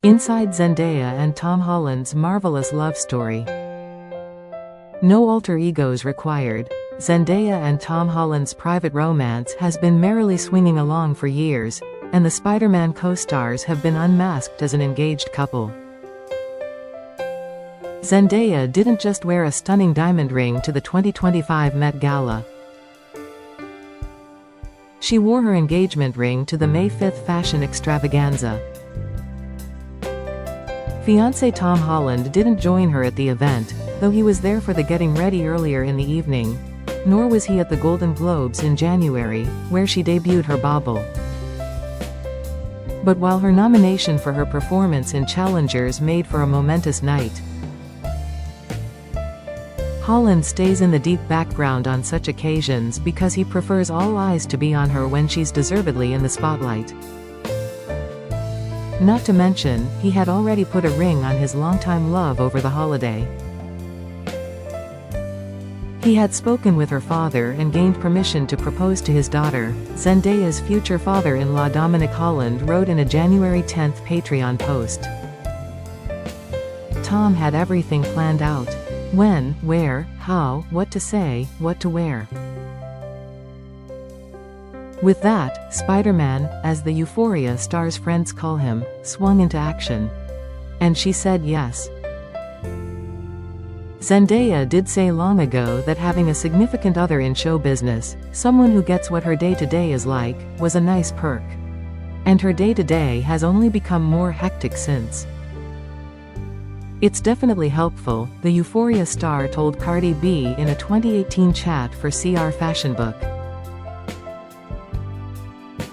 Inside Zendaya and Tom Holland's marvelous love story. No alter egos required. Zendaya and Tom Holland's private romance has been merrily swinging along for years, and the Spider-Man co-stars have been unmasked as an engaged couple. Zendaya didn't just wear a stunning diamond ring to the 2025 Met Gala. She wore her engagement ring to the May 5th fashion extravaganza. Fiancé Tom Holland didn't join her at the event, though he was there for the getting ready earlier in the evening. Nor was he at the Golden Globes in January, where she debuted her bauble. But while her nomination for her performance in Challengers made for a momentous night, Holland stays in the deep background on such occasions because he prefers all eyes to be on her when she's deservedly in the spotlight. Not to mention, he had already put a ring on his longtime love over the holiday. He had spoken with her father and gained permission to propose to his daughter. Zendaya's future father-in-law Dominic Holland wrote in a January 10 Patreon post. Tom had everything planned out. When, where, how, what to say, what to wear. With that, Spider-Man, as the Euphoria star's friends call him, swung into action. And she said yes. Zendaya did say long ago that having a significant other in show business, someone who gets what her day-to-day is like, was a nice perk. And her day-to-day has only become more hectic since. It's definitely helpful, the Euphoria star told Cardi B in a 2018 chat for CR Fashion Book.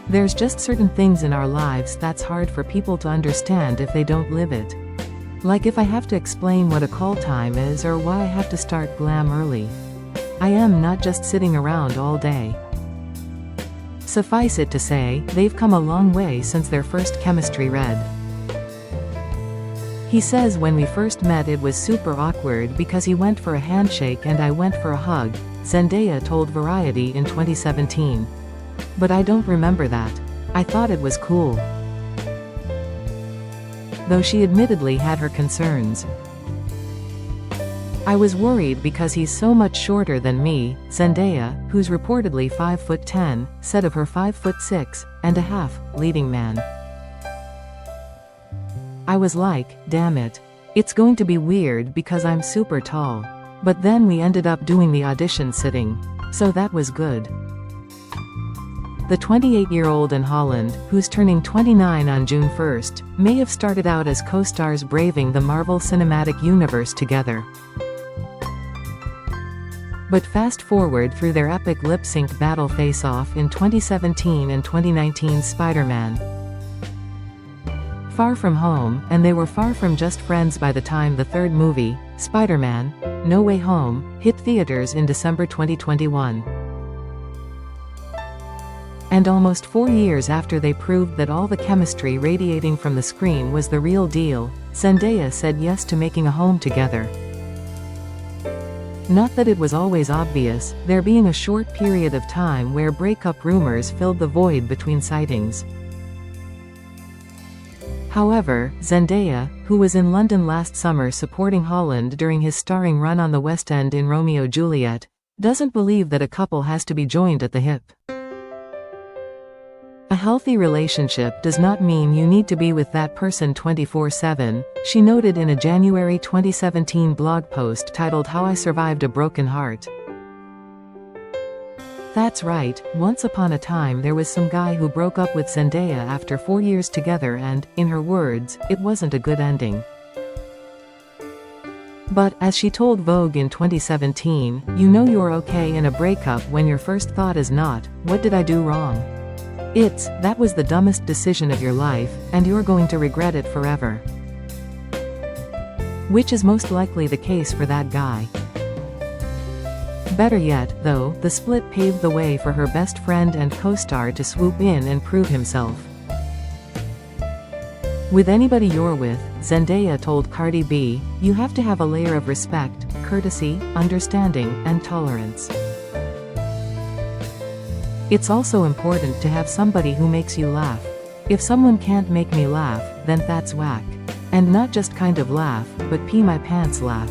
There's just certain things in our lives that's hard for people to understand if they don't live it. Like if I have to explain what a call time is or why I have to start glam early. I am not just sitting around all day. Suffice it to say, they've come a long way since their first chemistry read. He says when we first met it was super awkward because he went for a handshake and I went for a hug, Zendaya told Variety in 2017. But I don't remember that. I thought it was cool. Though she admittedly had her concerns. I was worried because he's so much shorter than me, Zendaya, who's reportedly 5'10", said of her 5'6.5" leading man. I was like, damn it. It's going to be weird because I'm super tall. But then we ended up doing the audition sitting. So that was good. The 28-year-old and Holland, who's turning 29 on June 1st, may have started out as co-stars braving the Marvel Cinematic Universe together. But fast forward through their epic lip-sync battle face-off in 2017 and 2019's Spider-Man Far From Home, and they were far from just friends by the time the third movie, Spider-Man: No Way Home, hit theaters in December 2021. And almost 4 years after they proved that all the chemistry radiating from the screen was the real deal, Zendaya said yes to making a home together. Not that it was always obvious, there being a short period of time where breakup rumors filled the void between sightings. However, Zendaya, who was in London last summer supporting Holland during his starring run on the West End in Romeo and Juliet, doesn't believe that a couple has to be joined at the hip. A healthy relationship does not mean you need to be with that person 24/7, she noted in a January 2017 blog post titled How I Survived a Broken Heart. That's right, once upon a time there was some guy who broke up with Zendaya after 4 years together and, in her words, it wasn't a good ending. But, as she told Vogue in 2017, you know you're okay in a breakup when your first thought is not, what did I do wrong? It's, that was the dumbest decision of your life, and you're going to regret it forever. Which is most likely the case for that guy. Better yet, though, the split paved the way for her best friend and co-star to swoop in and prove himself. With anybody you're with, Zendaya told Cardi B, you have to have a layer of respect, courtesy, understanding, and tolerance. It's also important to have somebody who makes you laugh. If someone can't make me laugh, then that's whack. And not just kind of laugh, but pee my pants laugh.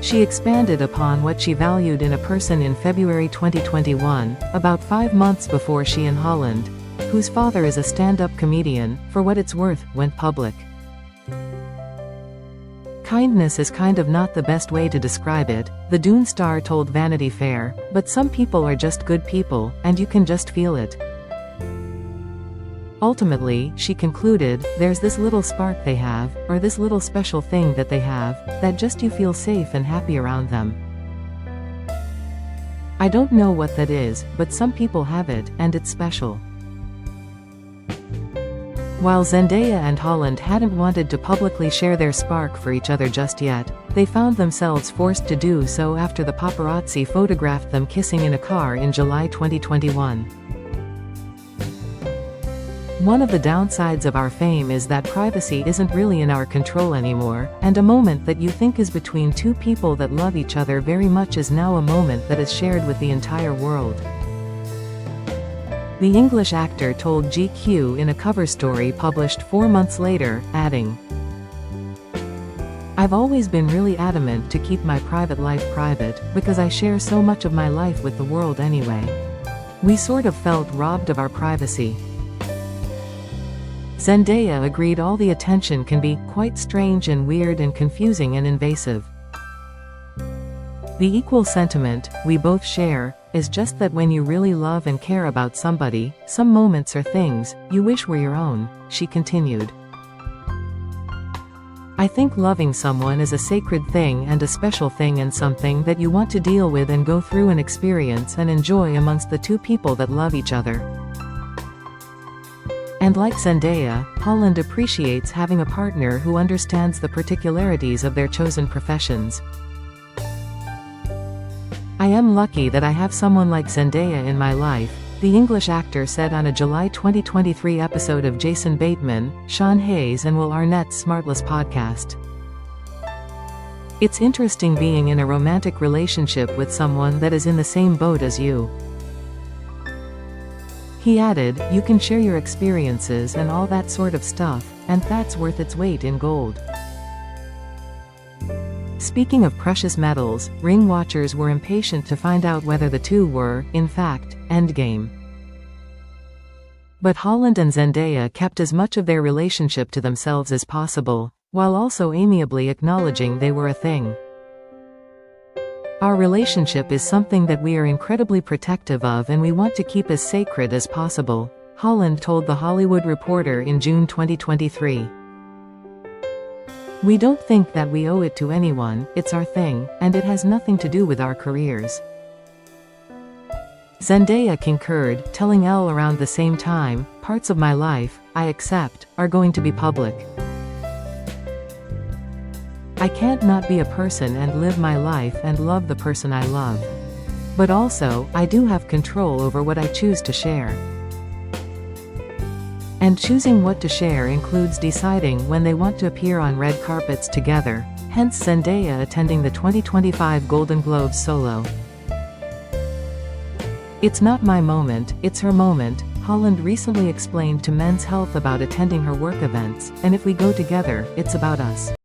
She expanded upon what she valued in a person in February 2021, about 5 months before she and Holland, whose father is a stand-up comedian, for what it's worth, went public. Kindness is kind of not the best way to describe it, the Dune star told Vanity Fair, but some people are just good people, and you can just feel it. Ultimately, she concluded, there's this little spark they have, or this little special thing that they have, that just you feel safe and happy around them. I don't know what that is, but some people have it, and it's special. While Zendaya and Holland hadn't wanted to publicly share their spark for each other just yet, they found themselves forced to do so after the paparazzi photographed them kissing in a car in July 2021. One of the downsides of our fame is that privacy isn't really in our control anymore, and a moment that you think is between two people that love each other very much is now a moment that is shared with the entire world. The English actor told GQ in a cover story published 4 months later, adding, "I've always been really adamant to keep my private life private, because I share so much of my life with the world anyway. We sort of felt robbed of our privacy." Zendaya agreed all the attention can be quite strange and weird and confusing and invasive. The equal sentiment we both share is just that when you really love and care about somebody, some moments or things you wish were your own, she continued. "I think loving someone is a sacred thing and a special thing and something that you want to deal with and go through and experience and enjoy amongst the two people that love each other." And like Zendaya, Holland appreciates having a partner who understands the particularities of their chosen professions. "I am lucky that I have someone like Zendaya in my life," the English actor said on a July 2023 episode of Jason Bateman, Sean Hayes and Will Arnett's Smartless podcast. "It's interesting being in a romantic relationship with someone that is in the same boat as you." He added, "You can share your experiences and all that sort of stuff, and that's worth its weight in gold." Speaking of precious metals, ring watchers were impatient to find out whether the two were, in fact, endgame. But Holland and Zendaya kept as much of their relationship to themselves as possible, while also amiably acknowledging they were a thing. "Our relationship is something that we are incredibly protective of and we want to keep as sacred as possible," Holland told The Hollywood Reporter in June 2023. "We don't think that we owe it to anyone, it's our thing, and it has nothing to do with our careers." Zendaya concurred, telling Elle around the same time, "Parts of my life, I accept, are going to be public. I can't not be a person and live my life and love the person I love. But also, I do have control over what I choose to share. And choosing what to share includes deciding when they want to appear on red carpets together, hence Zendaya attending the 2025 Golden Globes solo. It's not my moment, it's her moment," Holland recently explained to Men's Health about attending her work events, "and if we go together, it's about us."